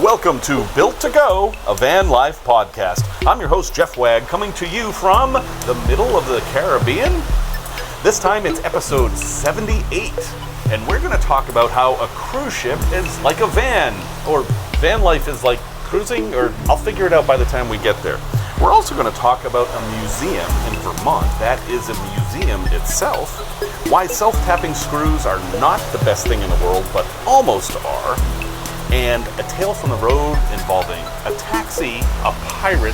Welcome to Built to Go, a Vanlife podcast. I'm your host, Jeff Wagg, coming to you from the middle of the Caribbean. This time it's episode 78, and we're going to talk about how a cruise ship is like a van, or van life is like cruising, or I'll figure it out by the time we get there. We're also going to talk about a museum in Vermont that is a museum itself, why self-tapping screws are not the best thing in the world, but almost are, and a tale from the road involving a taxi, a pirate,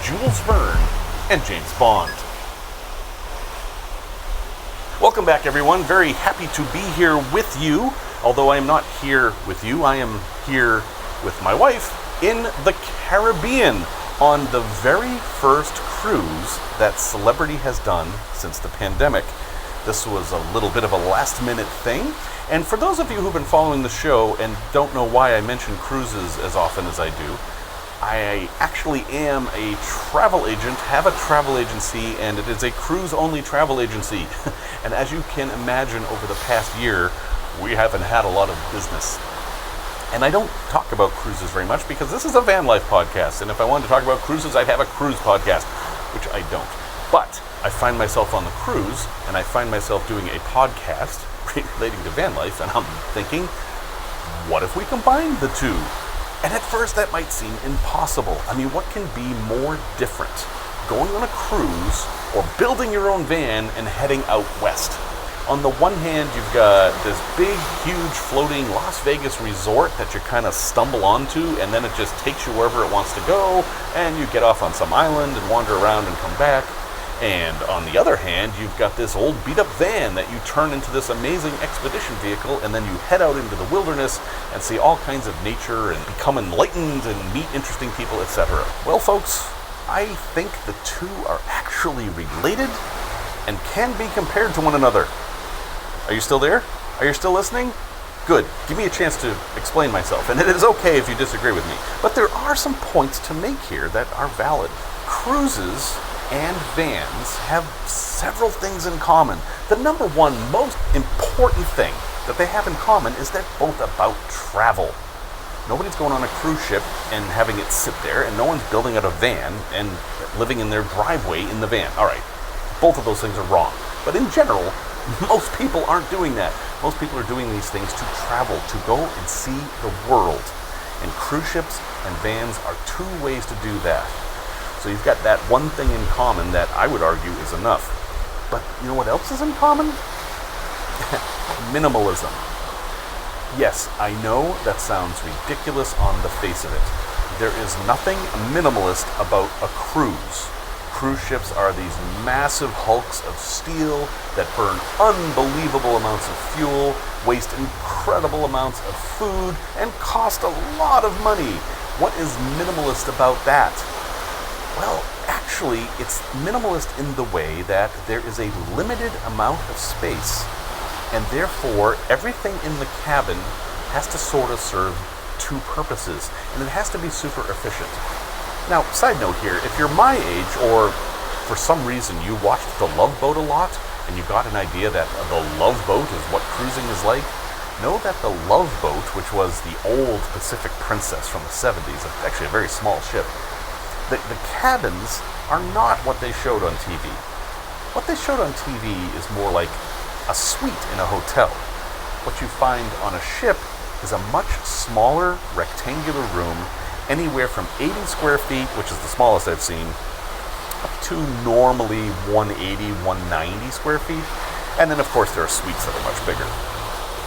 Jules Verne, and James Bond. Welcome back, everyone. Very happy to be here with you. Although I am not here with you, I am here with my wife in the Caribbean on the very first cruise that Celebrity has done since the pandemic. This was a little bit of a last-minute thing. And for those of you who've been following the show and don't know why I mention cruises as often as I do, I actually am a travel agent, have a travel agency, and it is a cruise-only travel agency. And as you can imagine, over the past year, we haven't had a lot of business. And I don't talk about cruises very much because this is a van life podcast. And if I wanted to talk about cruises, I'd have a cruise podcast, which I don't. But I find myself on the cruise, and I find myself doing a podcast relating to van life, and I'm thinking, what if we combine the two? And at first that might seem impossible. I mean, what can be more different? Going on a cruise or building your own van and heading out west. On the one hand, you've got this big, huge, floating Las Vegas resort that you kind of stumble onto, and then it just takes you wherever it wants to go, and you get off on some island and wander around and come back. And on the other hand, you've got this old beat-up van that you turn into this amazing expedition vehicle, and then you head out into the wilderness and see all kinds of nature and become enlightened and meet interesting people, etc. Well, folks, I think the two are actually related and can be compared to one another. Are you still there? Are you still listening? Good. Give me a chance to explain myself, and it is okay if you disagree with me. But there are some points to make here that are valid. Cruises and vans have several things in common. The number one most important thing that they have in common is they're both about travel. Nobody's going on a cruise ship and having it sit there, and no one's building out a van and living in their driveway in the van. All right, both of those things are wrong. But in general, most people aren't doing that. Most people are doing these things to travel, to go and see the world. And cruise ships and vans are two ways to do that. So you've got that one thing in common that I would argue is enough. But you know what else is in common? Minimalism. Yes, I know that sounds ridiculous on the face of it. There is nothing minimalist about a cruise. Cruise ships are these massive hulks of steel that burn unbelievable amounts of fuel, waste incredible amounts of food, and cost a lot of money. What is minimalist about that? Well, actually, it's minimalist in the way that there is a limited amount of space, and therefore everything in the cabin has to sort of serve two purposes, and it has to be super efficient. Now, side note here, if you're my age, or for some reason you watched The Love Boat a lot, and you got an idea that the Love Boat is what cruising is like, know that the Love Boat, which was the old Pacific Princess from the 70s, actually a very small ship, the cabins are not what they showed on TV. What they showed on TV is more like a suite in a hotel. What you find on a ship is a much smaller rectangular room, anywhere from 80 square feet, which is the smallest I've seen, up to normally 180, 190 square feet. And then, of course, there are suites that are much bigger.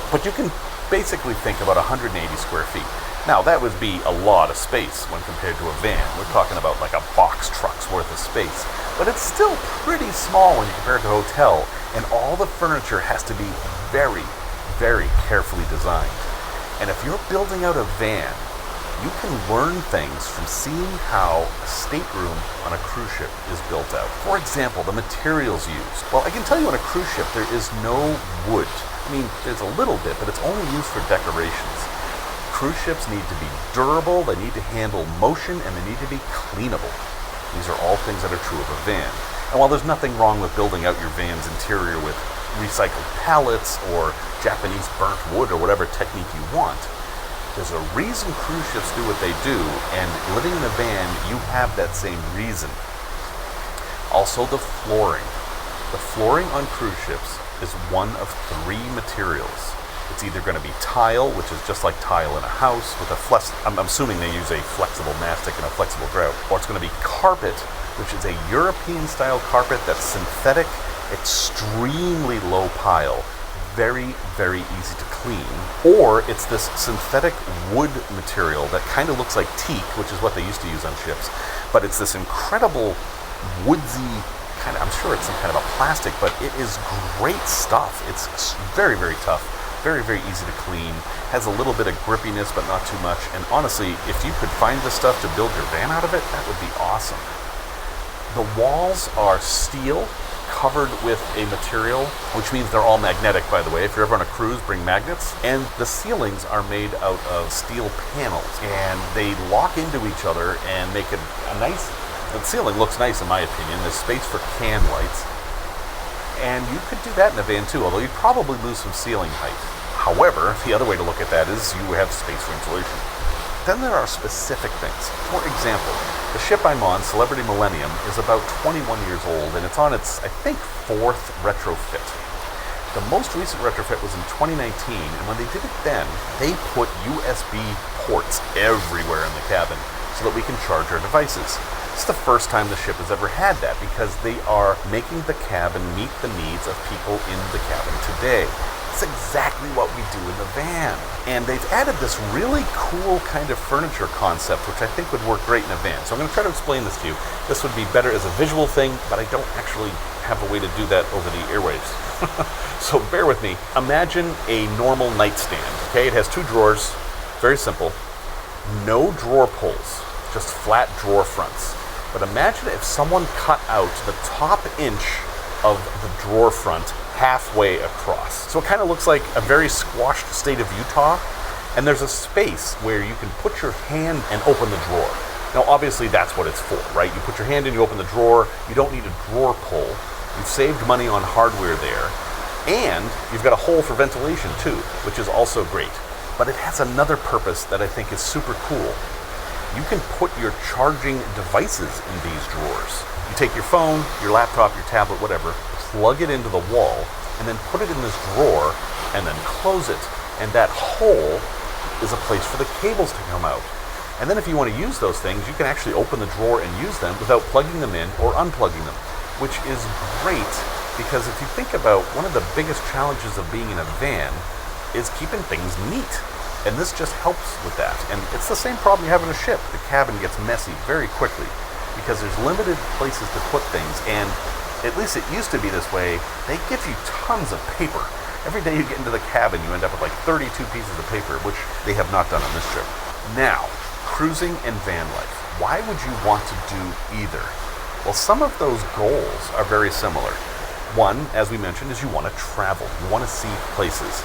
But you can basically think about 180 square feet. Now, that would be a lot of space when compared to a van. We're talking about like a box truck's worth of space. But it's still pretty small when you compare it to a hotel, and all the furniture has to be very, very carefully designed. And if you're building out a van, you can learn things from seeing how a stateroom on a cruise ship is built out. For example, the materials used. Well, I can tell you on a cruise ship there is no wood. I mean, there's a little bit, but it's only used for decorations. Cruise ships need to be durable, they need to handle motion, and they need to be cleanable. These are all things that are true of a van. And while there's nothing wrong with building out your van's interior with recycled pallets or Japanese burnt wood or whatever technique you want, There's a reason cruise ships do what they do, and living in a van, you have that same reason. Also, the flooring. The flooring on cruise ships is one of 3 materials. It's either going to be tile, which is just like tile in a house, with I'm assuming they use a flexible mastic and a flexible grout, or it's going to be carpet, which is a European-style carpet that's synthetic, extremely low pile, very, very easy to clean. Or it's this synthetic wood material that kind of looks like teak, which is what they used to use on ships, but it's this incredible woodsy kind of, I'm sure it's some kind of a plastic, but it is great stuff. It's very, very tough, very, very easy to clean, has a little bit of grippiness, but not too much. And honestly, if you could find this stuff to build your van out of it, that would be awesome. The walls are steel, covered with a material, which means they're all magnetic, by the way. If you're ever on a cruise, bring magnets. And the ceilings are made out of steel panels, and they lock into each other and make it a nice, the ceiling looks nice in my opinion. There's space for can lights. And you could do that in a van too, although you'd probably lose some ceiling height. However, the other way to look at that is you have space for insulation. Then there are specific things. For example, the ship I'm on, Celebrity Millennium, is about 21 years old, and it's on its, I think, 4th retrofit. The most recent retrofit was in 2019, and when they did it then, they put USB ports everywhere in the cabin so that we can charge our devices. It's the first time the ship has ever had that, because they are making the cabin meet the needs of people in the cabin today. It's exactly what we do in the van. And they've added this really cool kind of furniture concept, which I think would work great in a van. So I'm going to try to explain this to you. This would be better as a visual thing, but I don't actually have a way to do that over the airwaves. So bear with me. Imagine a normal nightstand. Okay, it has 2 drawers, very simple. No drawer pulls, just flat drawer fronts. But imagine if someone cut out the top inch of the drawer front halfway across. So it kind of looks like a very squashed state of Utah, and there's a space where you can put your hand and open the drawer. Now obviously that's what it's for, right? You put your hand in, you open the drawer, you don't need a drawer pull. You've saved money on hardware there, and you've got a hole for ventilation too, which is also great. But it has another purpose that I think is super cool. You can put your charging devices in these drawers. You take your phone, your laptop, your tablet, whatever, plug it into the wall, and then put it in this drawer, and then close it. And that hole is a place for the cables to come out. And then if you want to use those things, you can actually open the drawer and use them without plugging them in or unplugging them, which is great, because if you think about one of the biggest challenges of being in a van is keeping things neat. And this just helps with that. And it's the same problem you have in a ship. The cabin gets messy very quickly because there's limited places to put things, and at least it used to be this way. They give you tons of paper. Every day you get into the cabin, you end up with like 32 pieces of paper, which they have not done on this trip. Now, cruising and van life. Why would you want to do either? Well, some of those goals are very similar. One, as we mentioned, is you want to travel. You want to see places.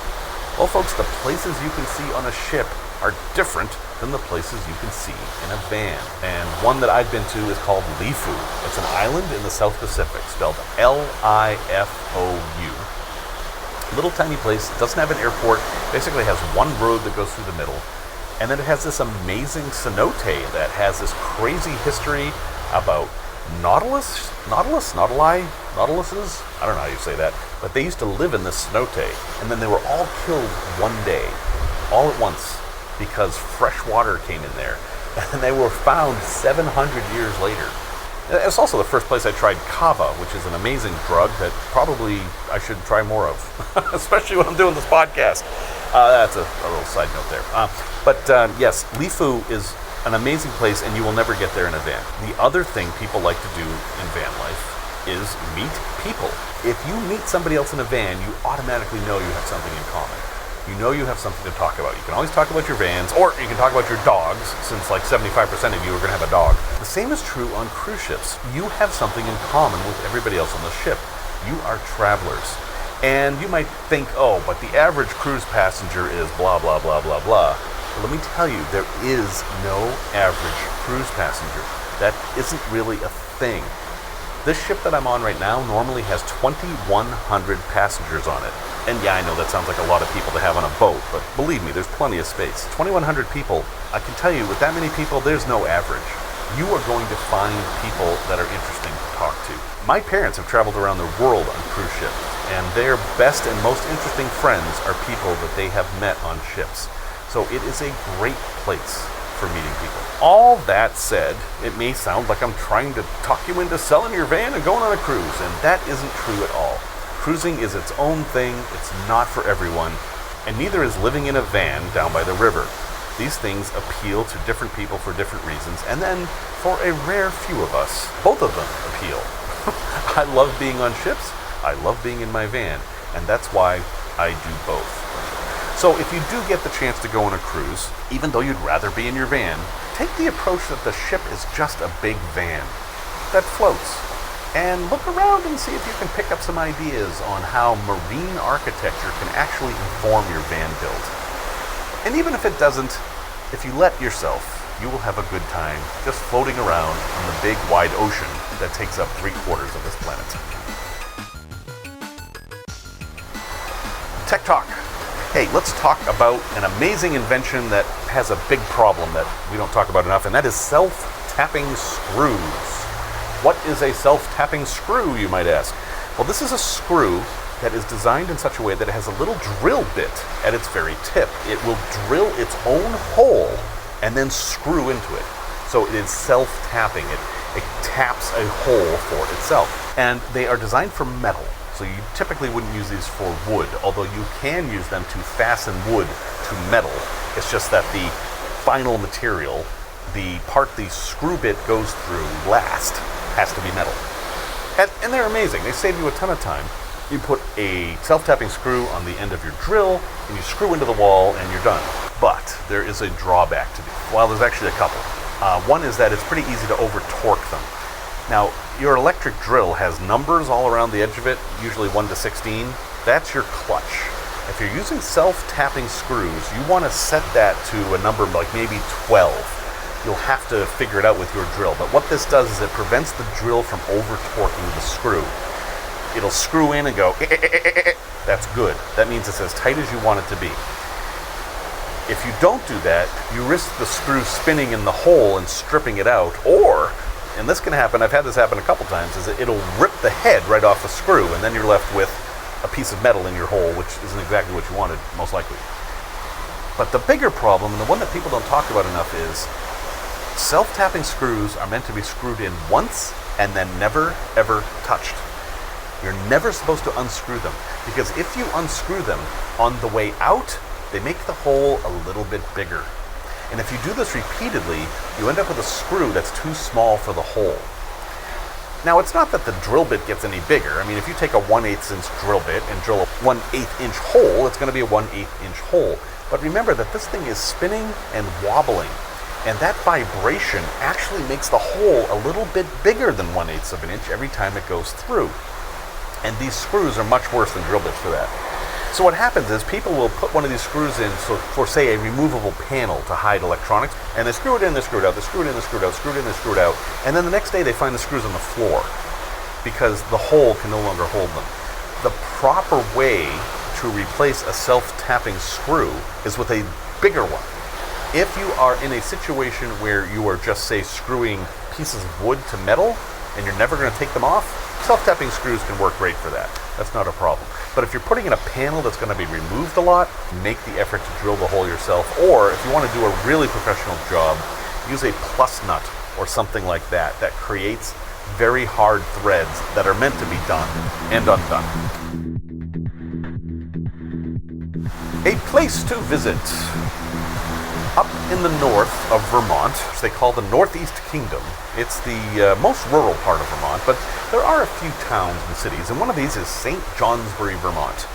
Well, folks, the places you can see on a ship are different than the places you can see in a van. And one that I've been to is called Lifu. It's an island in the South Pacific, spelled L-I-F-O-U. Little tiny place, doesn't have an airport, basically has one road that goes through the middle. And then it has this amazing cenote that has this crazy history about nautiluses? I don't know how you say that. But they used to live in this cenote, and then they were all killed one day, all at once, because fresh water came in there. And they were found 700 years later. It's also the first place I tried kava, which is an amazing drug that probably I should try more of, especially when I'm doing this podcast. That's a little side note there. Yes, Lifu is an amazing place, and you will never get there in a van. The other thing people like to do in van life is meet people. If you meet somebody else in a van, you automatically know you have something in common. You know you have something to talk about. You can always talk about your vans, or you can talk about your dogs, since like 75% of you are going to have a dog. The same is true on cruise ships. You have something in common with everybody else on the ship. You are travelers. And you might think, oh, but the average cruise passenger is blah, blah, blah, blah, blah. But let me tell you, there is no average cruise passenger. That isn't really a thing. This ship that I'm on right now normally has 2,100 passengers on it. And yeah, I know that sounds like a lot of people to have on a boat, but believe me, there's plenty of space. 2,100 people, I can tell you, with that many people, there's no average. You are going to find people that are interesting to talk to. My parents have traveled around the world on cruise ships, and their best and most interesting friends are people that they have met on ships. So it is a great place for meeting people. All that said, it may sound like I'm trying to talk you into selling your van and going on a cruise, and that isn't true at all. Cruising is its own thing, it's not for everyone, and neither is living in a van down by the river. These things appeal to different people for different reasons, and then for a rare few of us, both of them appeal. I love being on ships, I love being in my van, and that's why I do both. So if you do get the chance to go on a cruise, even though you'd rather be in your van, take the approach that the ship is just a big van that floats. And look around and see if you can pick up some ideas on how marine architecture can actually inform your van build. And even if it doesn't, if you let yourself, you will have a good time just floating around on the big wide ocean that takes up 3/4 of this planet. Tech Talk. Hey, let's talk about an amazing invention that has a big problem that we don't talk about enough, and that is self-tapping screws. What is a self-tapping screw, you might ask? Well, this is a screw that is designed in such a way that it has a little drill bit at its very tip. It will drill its own hole and then screw into it. So it is self-tapping. It taps a hole for itself. And they are designed for metal. So you typically wouldn't use these for wood, although you can use them to fasten wood to metal. It's just that the final material, the part the screw bit goes through last, has to be metal. And they're amazing. They save you a ton of time. You put a self-tapping screw on the end of your drill, and you screw into the wall, and you're done. But there is a drawback to this. Well, there's actually a couple. One is that it's pretty easy to over-torque them. Now, your electric drill has numbers all around the edge of it, usually 1 to 16. That's your clutch. If you're using self-tapping screws, you want to set that to a number like maybe 12. You'll have to figure it out with your drill. But what this does is it prevents the drill from over-torquing the screw. It'll screw in and go, that's good. That means it's as tight as you want it to be. If you don't do that, you risk the screw spinning in the hole and stripping it out, or, and this can happen, I've had this happen a couple times, is that it'll rip the head right off the screw, and then you're left with a piece of metal in your hole, which isn't exactly what you wanted, most likely. But the bigger problem, and the one that people don't talk about enough, is self-tapping screws are meant to be screwed in once and then never, ever touched. You're never supposed to unscrew them, because if you unscrew them on the way out, they make the hole a little bit bigger. And if you do this repeatedly, you end up with a screw that's too small for the hole. Now, it's not that the drill bit gets any bigger. I mean, if you take a 1/8 inch drill bit and drill a 1/8 inch hole, it's going to be a 1/8 inch hole. But remember that this thing is spinning and wobbling, and that vibration actually makes the hole a little bit bigger than 1/8 of an inch every time it goes through. And these screws are much worse than drill bits for that. So what happens is people will put one of these screws in for, say, a removable panel to hide electronics, and they screw it in, they screw it out, they screw it in, they screw it out, screw it in, they screw it out, and then the next day they find the screws on the floor because the hole can no longer hold them. The proper way to replace a self-tapping screw is with a bigger one. If you are in a situation where you are just, say, screwing pieces of wood to metal and you're never going to take them off, self-tapping screws can work great for that. That's not a problem. But if you're putting in a panel that's going to be removed a lot, make the effort to drill the hole yourself. Or if you want to do a really professional job, use a plus nut or something like that that creates very hard threads that are meant to be done and undone. A place to visit. Up in the north of Vermont, which they call the Northeast Kingdom. It's the most rural part of Vermont, but there are a few towns and cities, and one of these is St. Johnsbury, Vermont.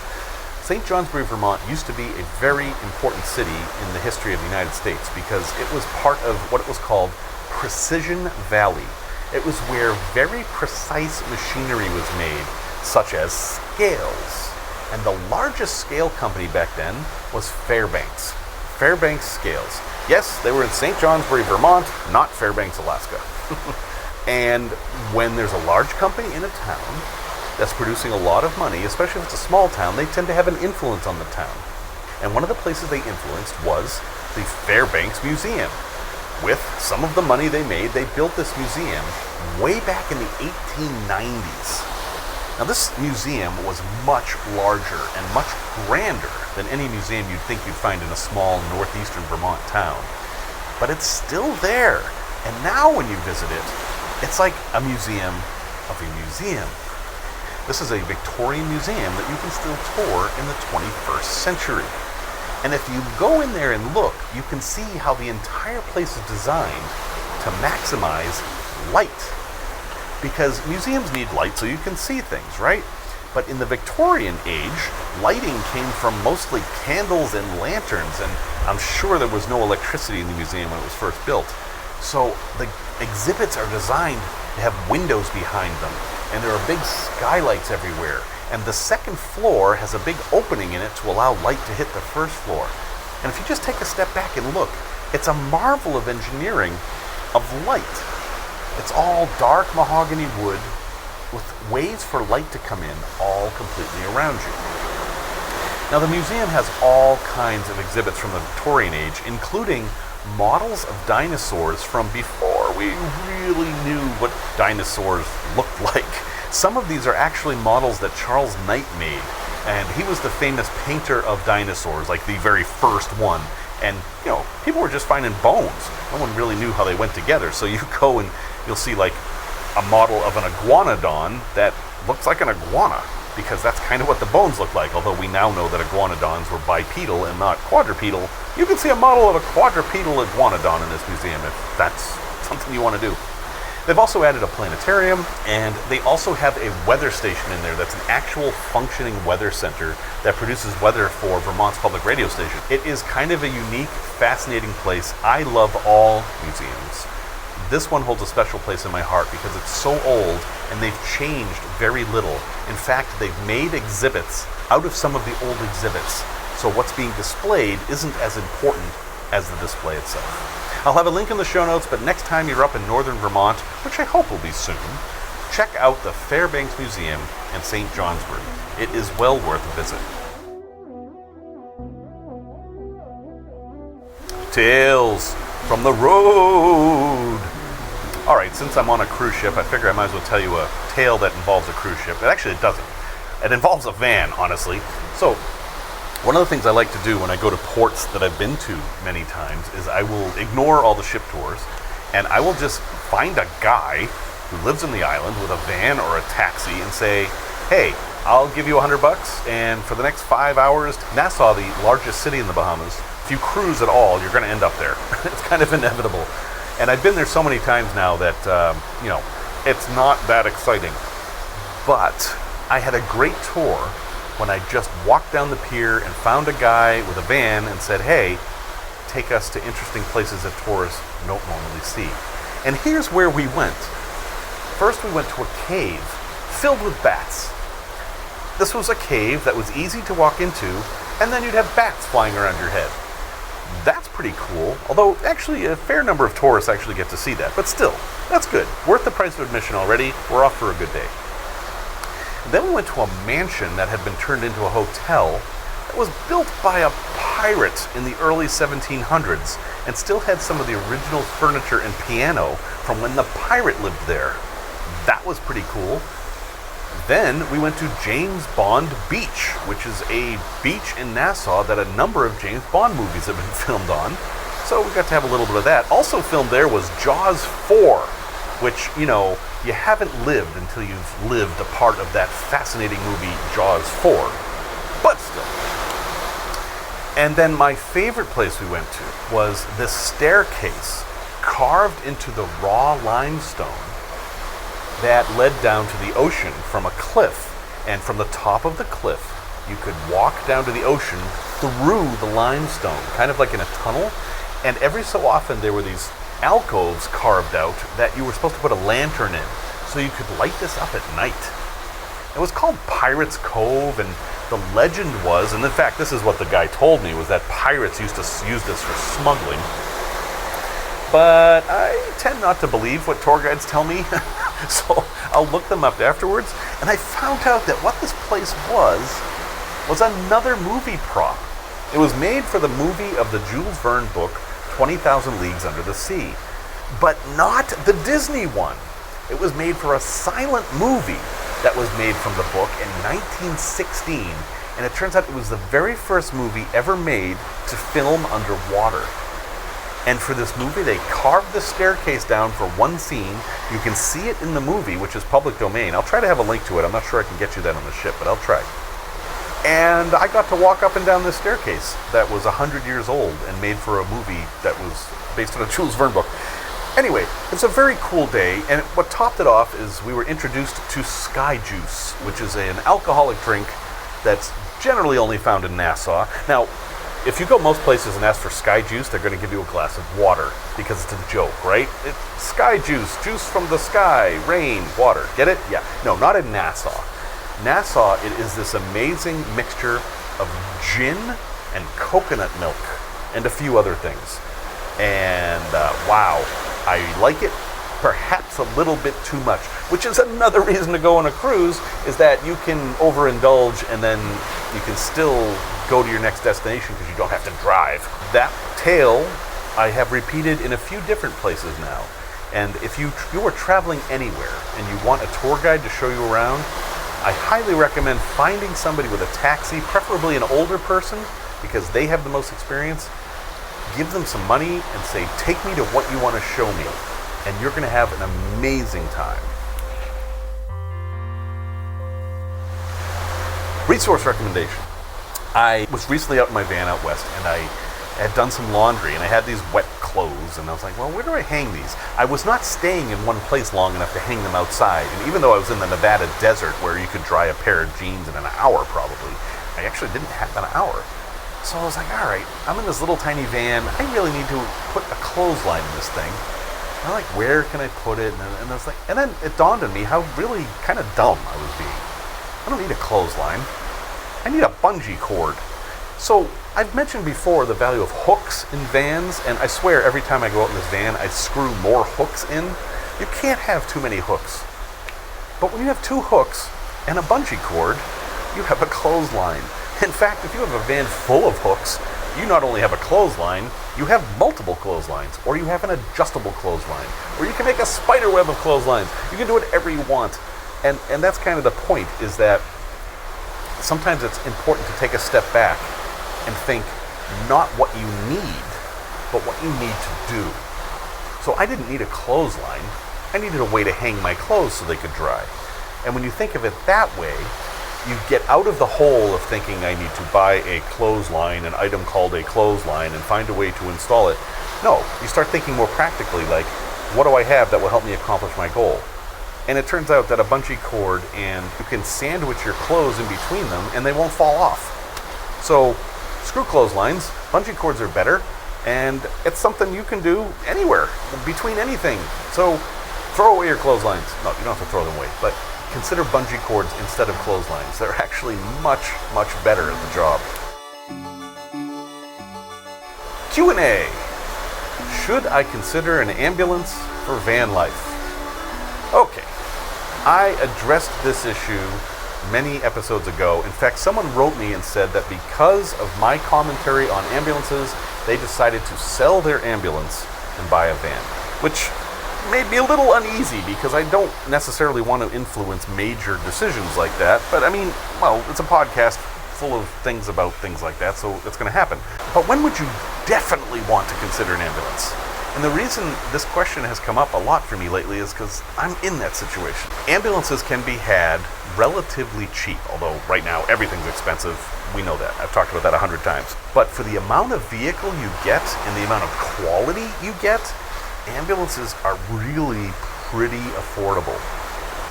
St. Johnsbury, Vermont used to be a very important city in the history of the United States because it was part of what was called Precision Valley. It was where very precise machinery was made, such as scales. And the largest scale company back then was Fairbanks. Fairbanks Scales. Yes, they were in St. Johnsbury, Vermont, not Fairbanks, Alaska. And when there's a large company in a town that's producing a lot of money, especially if it's a small town, they tend to have an influence on the town. And one of the places they influenced was the Fairbanks Museum. With some of the money they made, they built this museum way back in the 1890s. Now this museum was much larger and much grander than any museum you'd think you'd find in a small northeastern Vermont town. But it's still there. And now when you visit it, it's like a museum of a museum. This is a Victorian museum that you can still tour in the 21st century. And if you go in there and look, you can see how the entire place is designed to maximize light. Because museums need light so you can see things, right? But in the Victorian age, lighting came from mostly candles and lanterns, and I'm sure there was no electricity in the museum when it was first built. So the exhibits are designed to have windows behind them, and there are big skylights everywhere. And the second floor has a big opening in it to allow light to hit the first floor. And if you just take a step back and look, it's a marvel of engineering of light. It's all dark mahogany wood with ways for light to come in all completely around you. Now the museum has all kinds of exhibits from the Victorian age, including models of dinosaurs from before we really knew what dinosaurs looked like. Some of these are actually models that Charles Knight made, and he was the famous painter of dinosaurs, like the very first one. And, you know, people were just finding bones. No one really knew how they went together. So you go and you'll see like a model of an iguanodon that looks like an iguana, because that's kind of what the bones look like. Although we now know that iguanodons were bipedal and not quadrupedal, you can see a model of a quadrupedal iguanodon in this museum if that's something you want to do. They've also added a planetarium, and they also have a weather station in there that's an actual functioning weather center that produces weather for Vermont's public radio station. It is kind of a unique, fascinating place. I love all museums. This one holds a special place in my heart because it's so old and they've changed very little. In fact, they've made exhibits out of some of the old exhibits. So what's being displayed isn't as important as the display itself. I'll have a link in the show notes, but next time you're up in Northern Vermont, which I hope will be soon, check out the Fairbanks Museum in St. Johnsbury. It is well worth a visit. Tales from the road. All right, since I'm on a cruise ship, I figure I might as well tell you a tale that involves a cruise ship. Actually, it doesn't. It involves a van, honestly. So, one of the things I like to do when I go to ports that I've been to many times is I will ignore all the ship tours, and I will just find a guy who lives in the island with a van or a taxi and say, hey, I'll give you $100, and for the next 5 hours, Nassau, the largest city in the Bahamas, if you cruise at all, you're going to end up there. It's kind of inevitable. And I've been there so many times now that, it's not that exciting. But I had a great tour when I just walked down the pier and found a guy with a van and said, hey, take us to interesting places that tourists don't normally see. And here's where we went. First, we went to a cave filled with bats. This was a cave that was easy to walk into, and then you'd have bats flying around your head. That's pretty cool, although actually a fair number of tourists actually get to see that. But still, that's good. Worth the price of admission already. We're off for a good day. Then we went to a mansion that had been turned into a hotel that was built by a pirate in the early 1700s and still had some of the original furniture and piano from when the pirate lived there. That was pretty cool. Then we went to James Bond Beach, which is a beach in Nassau that a number of James Bond movies have been filmed on. So we got to have a little bit of that. Also filmed there was Jaws 4, which, you haven't lived until you've lived a part of that fascinating movie, Jaws 4. But still. And then my favorite place we went to was this staircase carved into the raw limestone that led down to the ocean from a cliff. And from the top of the cliff, you could walk down to the ocean through the limestone, kind of like in a tunnel. And every so often there were these alcoves carved out that you were supposed to put a lantern in so you could light this up at night. It was called Pirates Cove, and the legend was, and in fact this is what the guy told me, was that pirates used to use this for smuggling. but I tend not to believe what tour guides tell me, so I'll look them up afterwards, and I found out that what this place was another movie prop. It was made for the movie of the Jules Verne book, 20,000 Leagues Under the Sea, but not the Disney one. It was made for a silent movie that was made from the book in 1916, and it turns out it was the very first movie ever made to film underwater. And for this movie, they carved the staircase down for one scene. You can see it in the movie, which is public domain. I'll try to have a link to it. I'm not sure I can get you that on the ship, but I'll try. And I got to walk up and down this staircase that was 100 years old and made for a movie that was based on a Jules Verne book. Anyway, it was a very cool day, and what topped it off is we were introduced to Sky Juice, which is an alcoholic drink that's generally only found in Nassau. Now, if you go most places and ask for Sky Juice, they're going to give you a glass of water, because it's a joke, right? It's Sky Juice, juice from the sky, rain, water. Get it? Yeah. No, not in Nassau. Nassau, it is this amazing mixture of gin and coconut milk and a few other things. And wow, I like it perhaps a little bit too much, which is another reason to go on a cruise, is that you can overindulge and then you can still go to your next destination because you don't have to drive. That tale I have repeated in a few different places now. And if you are traveling anywhere and you want a tour guide to show you around, I highly recommend finding somebody with a taxi, preferably an older person, because they have the most experience. Give them some money and say, take me to what you want to show me, and you're going to have an amazing time. Resource recommendation. I was recently out in my van out west, and I had done some laundry, and I had these wet clothes, and I was like, well, where do I hang these? I was not staying in one place long enough to hang them outside, and even though I was in the Nevada desert where you could dry a pair of jeans in an hour probably, I actually didn't have an hour. So I was like, all right, I'm in this little tiny van. I really need to put a clothesline in this thing. And I'm like, where can I put it? And I was like, and then it dawned on me how really kind of dumb I was being. I don't need a clothesline. I need a bungee cord. So I've mentioned before the value of hooks in vans, and I swear every time I go out in this van, I screw more hooks in. You can't have too many hooks. But when you have two hooks and a bungee cord, you have a clothesline. In fact, if you have a van full of hooks, you not only have a clothesline, you have multiple clotheslines, or you have an adjustable clothesline, or you can make a spider web of clotheslines. You can do whatever you want. And that's kind of the point, is that sometimes it's important to take a step back and think not what you need, but what you need to do. So I didn't need a clothesline. I needed a way to hang my clothes so they could dry. And when you think of it that way, you get out of the hole of thinking I need to buy a clothesline, an item called a clothesline, and find a way to install it. No, you start thinking more practically, like, what do I have that will help me accomplish my goal? And it turns out that a bungee cord, and you can sandwich your clothes in between them and they won't fall off. So screw clotheslines, bungee cords are better, and it's something you can do anywhere, between anything. So throw away your clotheslines. No, you don't have to throw them away, but consider bungee cords instead of clotheslines. They're actually much, much better at the job. Q&A. Should I consider an ambulance for van life? Okay. I addressed this issue many episodes ago. In fact, someone wrote me and said that because of my commentary on ambulances, they decided to sell their ambulance and buy a van, which made me a little uneasy because I don't necessarily want to influence major decisions like that. But I mean, well, it's a podcast full of things about things like that, so it's going to happen. But when would you definitely want to consider an ambulance? And the reason this question has come up a lot for me lately is because I'm in that situation. Ambulances can be had relatively cheap, although right now everything's expensive. We know that. I've talked about that 100 times. But for the amount of vehicle you get and the amount of quality you get, ambulances are really pretty affordable.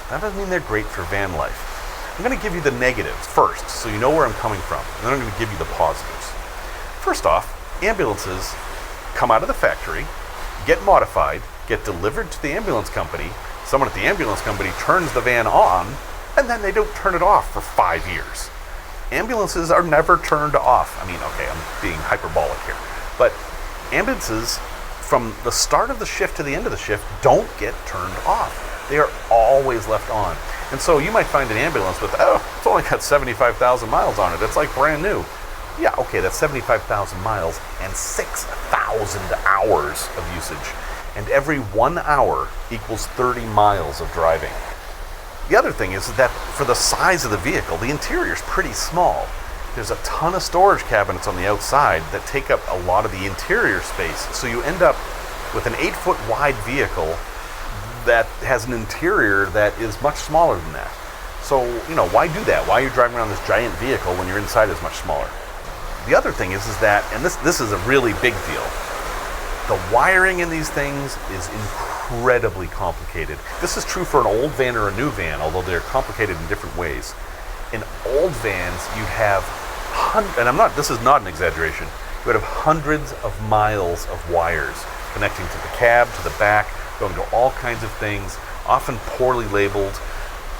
That doesn't mean they're great for van life. I'm going to give you the negatives first, so you know where I'm coming from, and then I'm going to give you the positives. First off, ambulances come out of the factory, get modified, get delivered to the ambulance company, someone at the ambulance company turns the van on, and then they don't turn it off for 5 years. Ambulances are never turned off. I mean, okay, I'm being hyperbolic here, but ambulances from the start of the shift to the end of the shift, don't get turned off. They are always left on. And so you might find an ambulance with, it's only got 75,000 miles on it. It's like brand new. Yeah, okay, that's 75,000 miles and 6,000 hours of usage. And every 1 hour equals 30 miles of driving. The other thing is that for the size of the vehicle, the interior is pretty small. There's a ton of storage cabinets on the outside that take up a lot of the interior space. So you end up with an 8-foot wide vehicle that has an interior that is much smaller than that. So, why do that? Why are you driving around this giant vehicle when your inside is much smaller? The other thing is that, and this is a really big deal, the wiring in these things is incredibly complicated. This is true for an old van or a new van, although they're complicated in different ways. In old vans, you have this is not an exaggeration, you would have hundreds of miles of wires connecting to the cab, to the back, going to all kinds of things, often poorly labeled,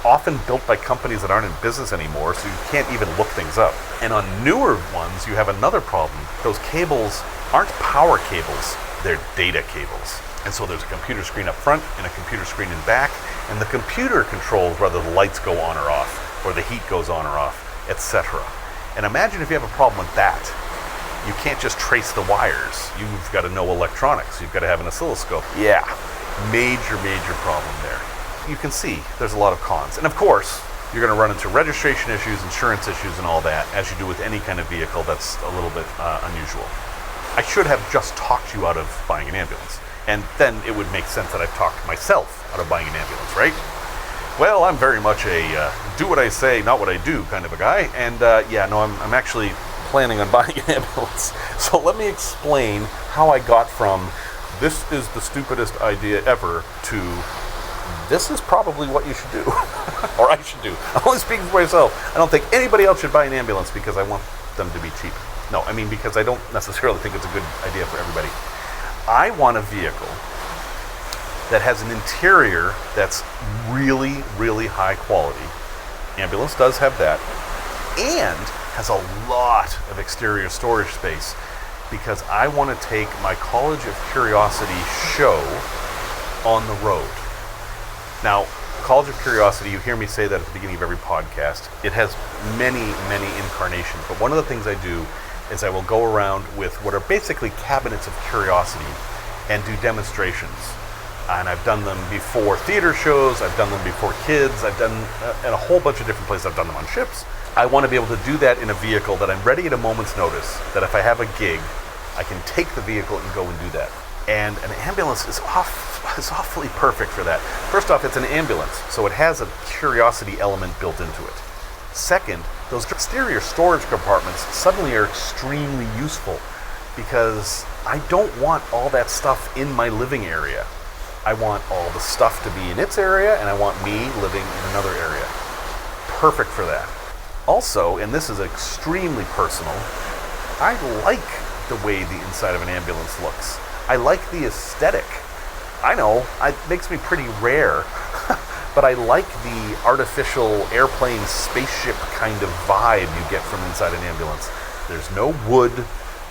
often built by companies that aren't in business anymore, so you can't even look things up. And on newer ones, you have another problem. Those cables aren't power cables, they're data cables. And so there's a computer screen up front and a computer screen in back, and the computer controls whether the lights go on or off, or the heat goes on or off, etc. And imagine if you have a problem with that. You can't just trace the wires. You've got to know electronics. You've got to have an oscilloscope. Yeah, major problem there. You can see there's a lot of cons. And of course, you're going to run into registration issues, insurance issues, and all that, as you do with any kind of vehicle that's a little bit unusual. I should have just talked you out of buying an ambulance. And then it would make sense that I've talked myself out of buying an ambulance, right? Well, I'm very much a do what I say, not what I do kind of a guy. And I'm actually planning on buying an ambulance. So let me explain how I got from this is the stupidest idea ever to this is probably what you should do. Or I should do. I'm only speaking for myself. I don't think anybody else should buy an ambulance because I want them to be cheap. No, I mean because I don't necessarily think it's a good idea for everybody. I want a vehicle that has an interior that's really, really high quality. Ambulance does have that. And has a lot of exterior storage space because I want to take my College of Curiosity show on the road. Now, College of Curiosity, you hear me say that at the beginning of every podcast. It has many incarnations, but one of the things I do is I will go around with what are basically cabinets of curiosity and do demonstrations. And I've done them before theater shows, I've done them before kids, I've done in a whole bunch of different places. I've done them on ships. I want to be able to do that in a vehicle that I'm ready at a moment's notice, that if I have a gig, I can take the vehicle and go and do that. And an ambulance is awfully perfect for that. First off, it's an ambulance, so it has a curiosity element built into it. Second, those exterior storage compartments suddenly are extremely useful because I don't want all that stuff in my living area. I want all the stuff to be in its area, and I want me living in another area. Perfect for that. Also, and this is extremely personal, I like the way the inside of an ambulance looks. I like the aesthetic. I know, it makes me pretty rare, but I like the artificial airplane spaceship kind of vibe you get from inside an ambulance. There's no wood,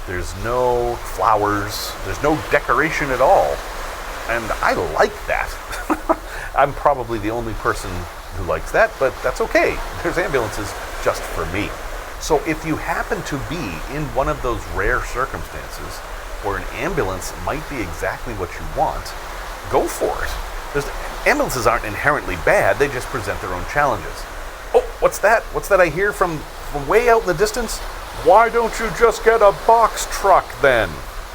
there's no flowers, there's no decoration at all. And I like that. I'm probably the only person who likes that, but that's okay. There's ambulances just for me. So if you happen to be in one of those rare circumstances where an ambulance might be exactly what you want, go for it. Ambulances aren't inherently bad, they just present their own challenges. Oh, what's that? What's that I hear from way out in the distance? Why don't you just get a box truck then?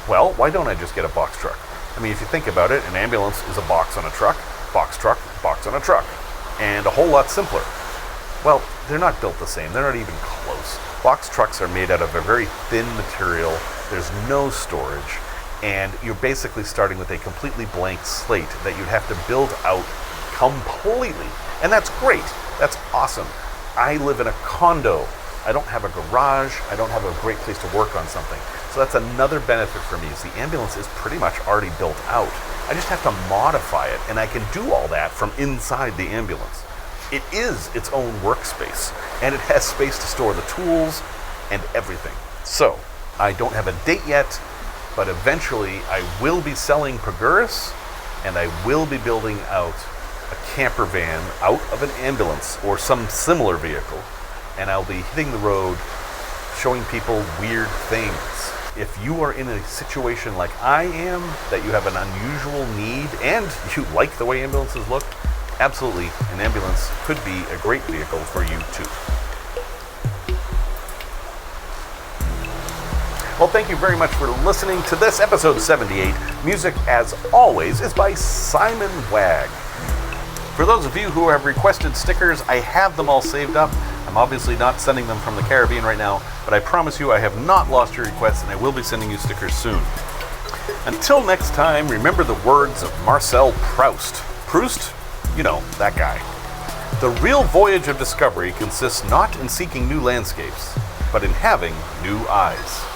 Well, why don't I just get a box truck? I mean, if you think about it, an ambulance is a box on a truck, box on a truck, and a whole lot simpler. Well, they're not built the same. They're not even close. Box trucks are made out of a very thin material. There's no storage, and you're basically starting with a completely blank slate that you'd have to build out completely. And that's great. That's awesome. I live in a condo. I don't have a garage. I don't have a great place to work on something. So that's another benefit for me, is the ambulance is pretty much already built out. I just have to modify it, and I can do all that from inside the ambulance. It is its own workspace, and it has space to store the tools and everything. So, I don't have a date yet, but eventually I will be selling Progrurus, and I will be building out a camper van out of an ambulance or some similar vehicle, and I'll be hitting the road showing people weird things. If you are in a situation like I am, that you have an unusual need and you like the way ambulances look, absolutely, an ambulance could be a great vehicle for you too. Well, thank you very much for listening to this episode 78. Music, as always, is by Simon Wagg. For those of you who have requested stickers, I have them all saved up. I'm obviously not sending them from the Caribbean right now, but I promise you I have not lost your requests, and I will be sending you stickers soon. Until next time, remember the words of Marcel Proust. Proust? You know, that guy. The real voyage of discovery consists not in seeking new landscapes, but in having new eyes.